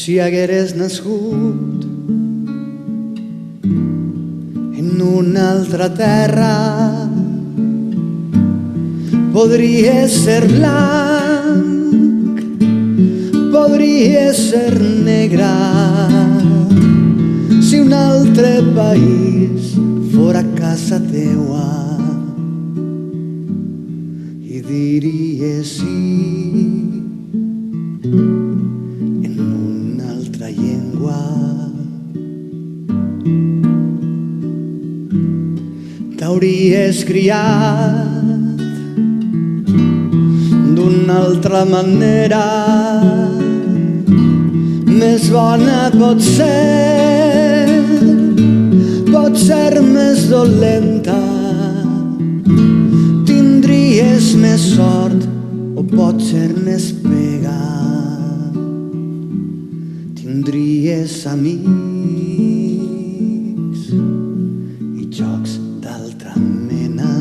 Si hagueres nascut en una altra terra, podries ser blanc, podries ser negre. Si un altre país fora casa teua, i diries sí en una altra llengua. T'hauries criat d'una altra manera, més bona potser més dolenta. Tindries més sort o potser més pega. Tindries amics i jocs d'altra mena.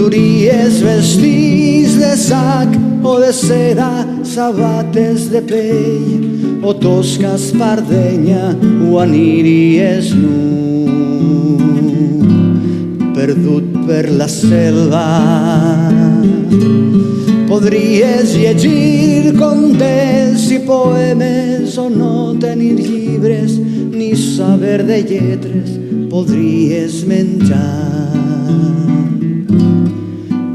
Duries vestits de sac o de seda, sabates de pell o tosca espardenya, o aniries nu, perdut per la selva. Podries llegir contes i poemes o no tenir llibres ni saber de lletres. Podries menjar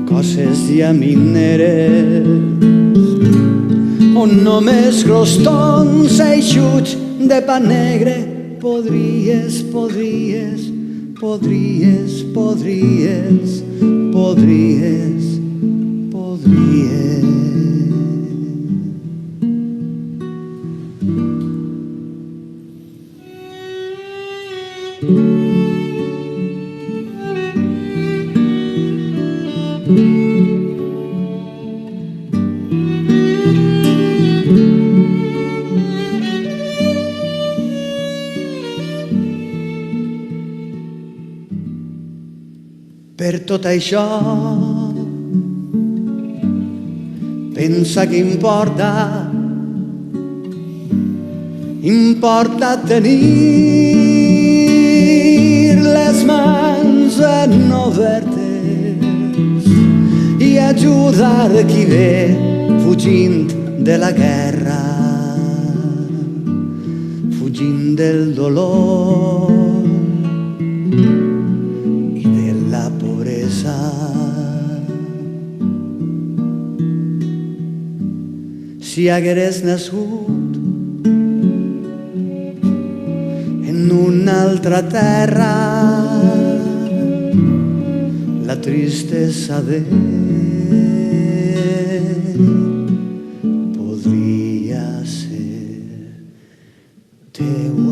coses llamineres o només crostons eixuts de pa negre. Podries Per tot això, pensa que importa tenir les mans ben obertes i ajudar qui ve fugint de la guerra, fugint del dolor i de la pobresa. Si hagueres nascut en una altra terra, la tristesa podria ser teu.